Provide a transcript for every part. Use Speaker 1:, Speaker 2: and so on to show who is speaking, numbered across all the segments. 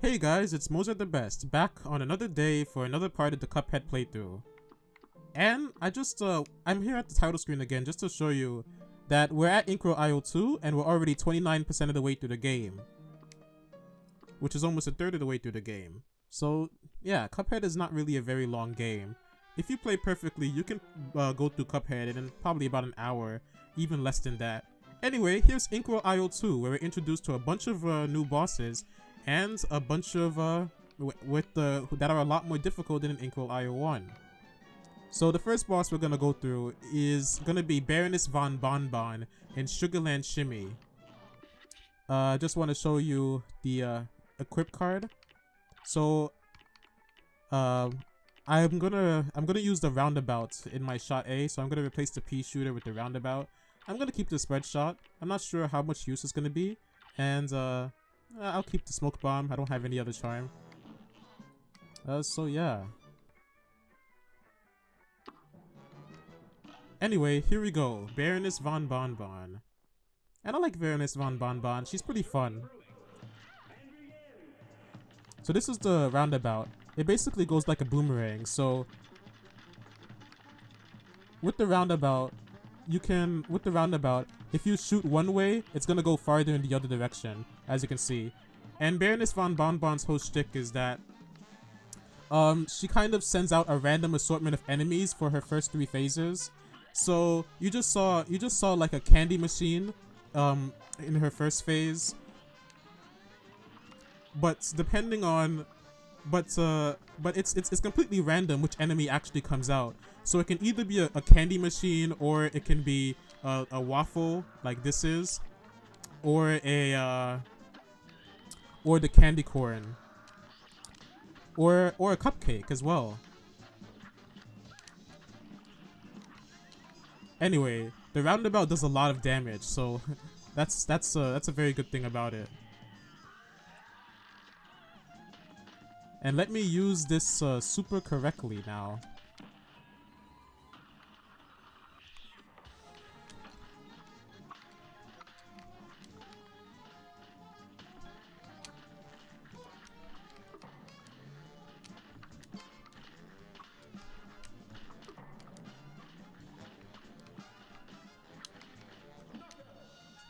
Speaker 1: Hey guys, it's Moser the Best, back on another day for another part of the Cuphead playthrough. And I'm here at the title screen again just to show you that we're at Inkwell Isle 2 and we're already 29% of the way through the game. Which is almost a third of the way through the game. So yeah, Cuphead is not really a very long game. If you play perfectly, you can go through Cuphead in probably about an hour, even less than that. Anyway, here's Inkwell Isle 2, where we're introduced to a bunch of new bosses and a bunch of that are a lot more difficult than in Inkwell Isle 1. So the first boss we're gonna go through is gonna be Baroness von Bon Bon in Sugarland Shimmy. Just want to show you the equip card. So I'm gonna use the roundabout in my shot A, so I'm gonna replace the pea shooter with the roundabout. I'm gonna keep the spread shot. I'm not sure how much use it's gonna be, and I'll keep the smoke bomb. I don't have any other charm. So yeah. Anyway, here we go. Baroness von Bon Bon. And I like Baroness von Bon Bon. She's pretty fun. So this is the roundabout. It basically goes like a boomerang. So with the roundabout, if you shoot one way, it's gonna go farther in the other direction, as you can see. And Baroness von Bon Bon's whole shtick is that she kind of sends out a random assortment of enemies for her first 3 phases. So you just saw like a candy machine in her first phase. But it's completely random which enemy actually comes out. So it can either be a candy machine, or it can be a waffle like this is, or or the candy corn, or a cupcake as well. Anyway, the roundabout does a lot of damage, so that's a very good thing about it. And let me use this super correctly now.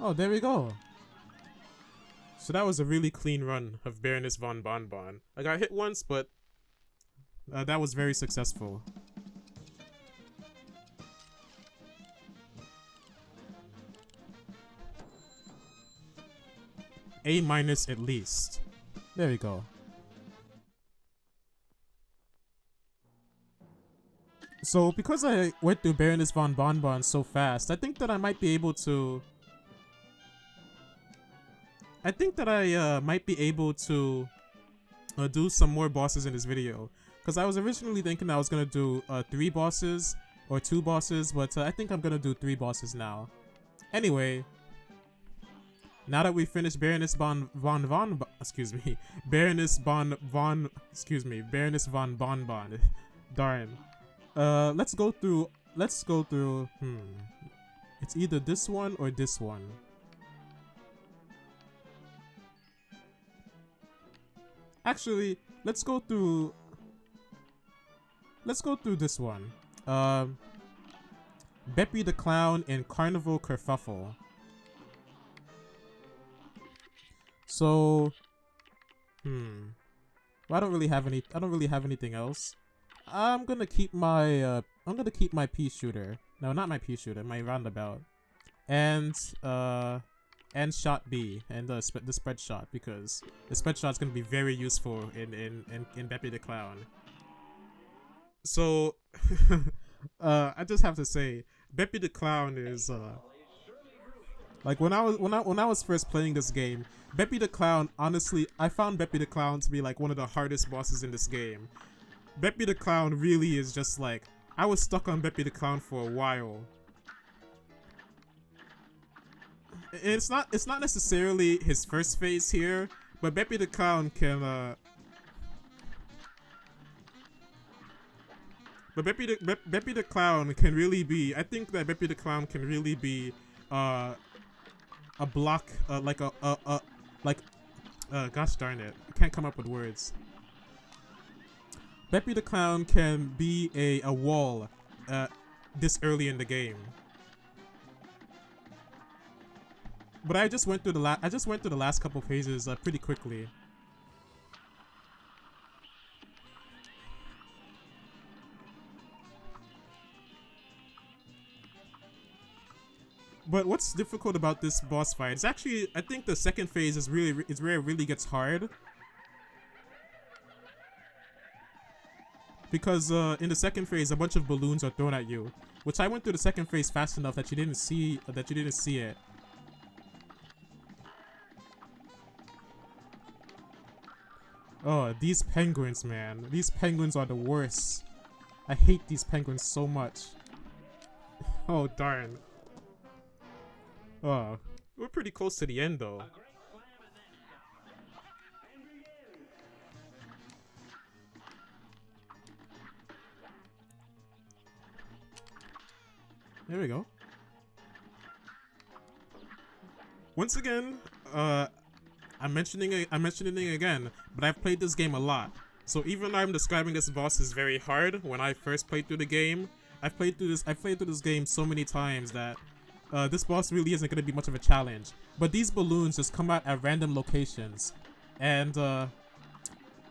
Speaker 1: Oh, there we go. So that was a really clean run of Baroness von Bon Bon. I got hit once, but that was very successful. A- at least. There we go. So because I went through Baroness von Bon Bon so fast, I think that I might be able to do some more bosses in this video, because I was originally thinking I was gonna do 3 bosses or 2 bosses, but I think I'm gonna do 3 bosses now. Anyway, now that we finished Baroness von Bon Bon, darn. Let's go through. It's either this one or this one. Actually, let's go through this one. Beppi the Clown in Carnival Kerfuffle. So, well, I don't really have anything else. I'm gonna keep my pea shooter. No, not my pea shooter. My roundabout, and shot B, and the spread shot, because the spread shot is gonna be very useful in Beppi the Clown. So I just have to say, Beppi the Clown is like when I was first playing this game, Beppi the Clown, honestly, I found Beppi the Clown to be like one of the hardest bosses in this game. Beppi the Clown really is just like, I was stuck on Beppi the Clown for a while. It's not necessarily his first phase here, but Beppi the Clown can Beppi the Clown can really be, I think that Beppi the Clown can really be a block, like Gosh darn it. I can't come up with words. Beppi the Clown can be a wall this early in the game. But I just went through the last couple phases pretty quickly. But what's difficult about this boss fight? It's actually, I think the second phase is where it really gets hard. Because in the second phase, a bunch of balloons are thrown at you, which I went through the second phase fast enough that you didn't see it. Oh, these penguins, man. These penguins are the worst. I hate these penguins so much. Oh, darn. Oh, we're pretty close to the end, though. There we go. Once again, I'm mentioning it again, but I've played this game a lot. So even though I'm describing this boss as very hard, when I first played through the game, I've played through this game so many times that this boss really isn't going to be much of a challenge. But these balloons just come out at random locations, and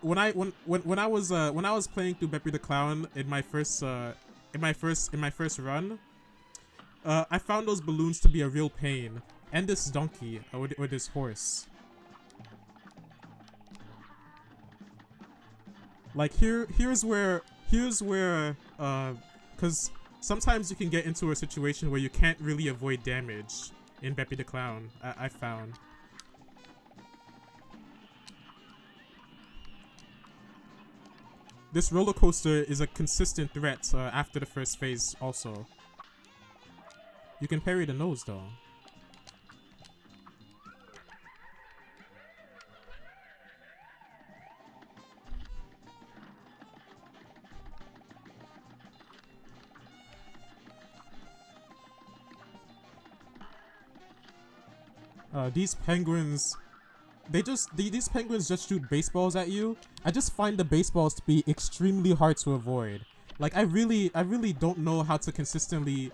Speaker 1: when I was playing through Beppi the Clown in my first run, I found those balloons to be a real pain, and this donkey or this horse. Like here's where because sometimes you can get into a situation where you can't really avoid damage in Beppi the Clown, I found. This roller coaster is a consistent threat after the first phase also. You can parry the nose though. These penguins, these penguins just shoot baseballs at you. I just find the baseballs to be extremely hard to avoid. Like I really don't know how to consistently.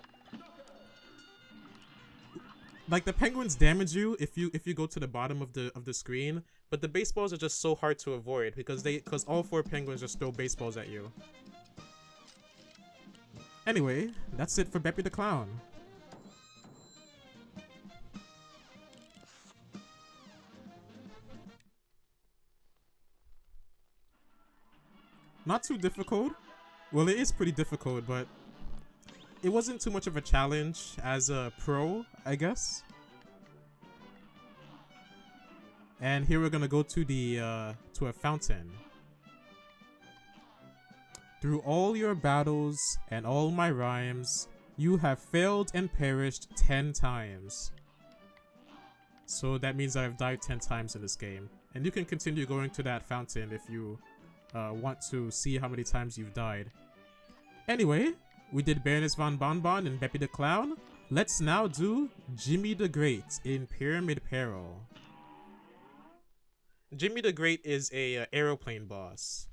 Speaker 1: Like the penguins damage you if you go to the bottom of the screen, but the baseballs are just so hard to avoid because all 4 penguins just throw baseballs at you. Anyway, that's it for Beppi the Clown. Not too difficult. Well, it is pretty difficult, but it wasn't too much of a challenge as a pro, I guess. And here we're gonna go to the to a fountain. Through all your battles and all my rhymes, you have failed and perished 10 times. So that means I've died 10 times in this game. And you can continue going to that fountain if you want to see how many times you've died. Anyway, we did Baroness von Bon Bon and Beppi the Clown. Let's now do Djimmi the Great in Pyramid Peril. Djimmi the Great is a aeroplane boss.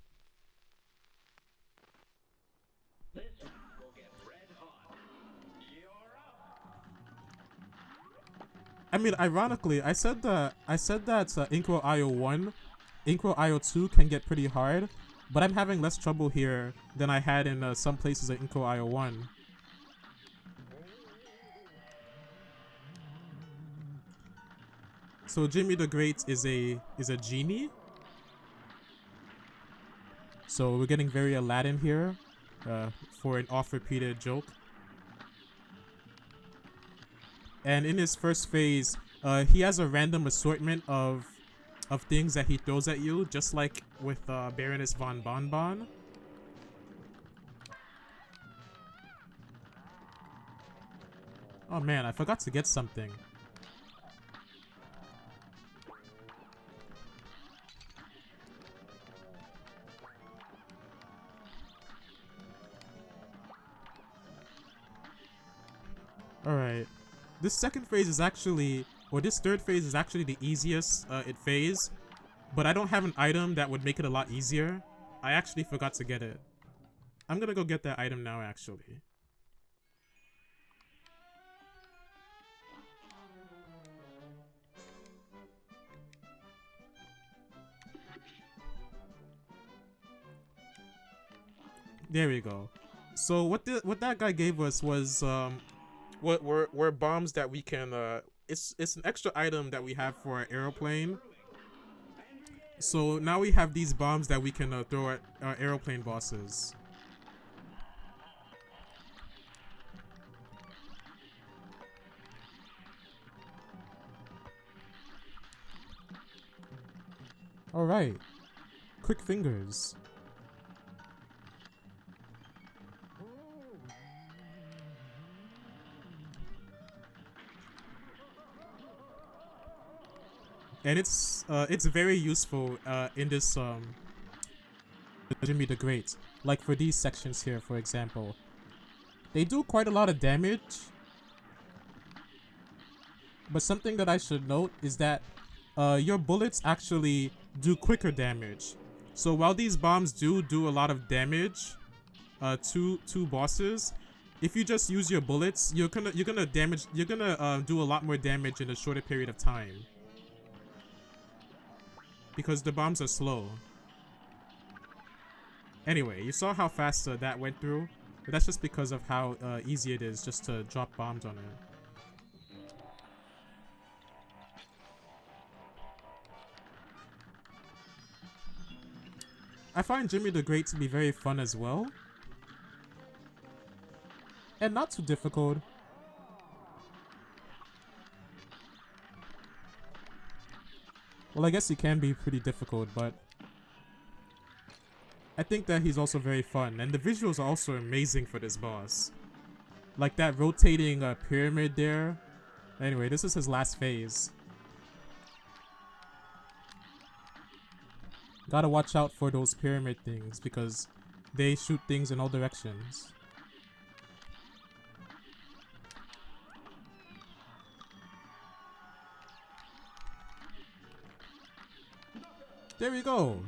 Speaker 1: This will get red hot. You're up. I mean, ironically, I said that Inkwell Isle 1, Inkwell Isle 2 can get pretty hard, but I'm having less trouble here than I had in some places at Inkwell Isle 1. So Djimmi the Great is a genie. So we're getting very Aladdin here for an oft-repeated joke. And in his first phase, he has a random assortment of things that he throws at you, just like with Baroness von Bon Bon. Oh man, I forgot to get something. Alright. This second phase is actually, or this third phase is actually the easiest phase. but I don't have an item that would make it a lot easier. I actually forgot to get it. I'm gonna go get that item now, actually. There we go. So what that guy gave us was what were bombs that we can it's an extra item that we have for our airplane. So now we have these bombs that we can throw at our airplane bosses. All right, quick fingers. And it's very useful in this Djimmi the Great. Like for these sections here, for example, they do quite a lot of damage. But something that I should note is that your bullets actually do quicker damage. So while these bombs do a lot of damage to bosses, if you just use your bullets, you're gonna do a lot more damage in a shorter period of time. Because the bombs are slow. Anyway, you saw how fast that went through? But that's just because of how easy it is just to drop bombs on it. I find Djimmi the Great to be very fun as well. And not too difficult. Well, I guess he can be pretty difficult, but I think that he's also very fun. And the visuals are also amazing for this boss. Like that rotating pyramid there. Anyway, this is his last phase. Gotta watch out for those pyramid things because they shoot things in all directions. There we go.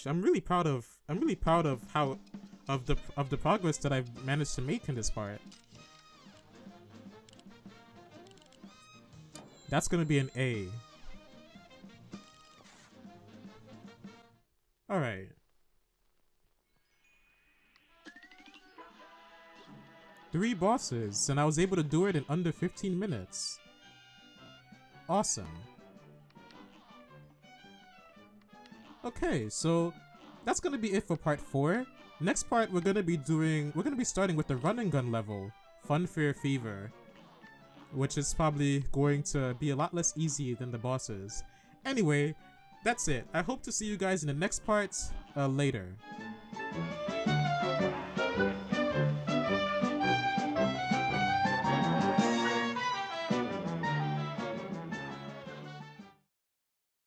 Speaker 1: I'm really proud of how of the progress that I've managed to make in this part. That's gonna be an A. All right. Three bosses, and I was able to do it in under 15 minutes. Awesome. Okay, so that's gonna be it for part 4. Next part, we're gonna be starting with the run and gun level, Fun Fair Fever, which is probably going to be a lot less easy than the bosses. Anyway, that's it. I hope to see you guys in the next part later.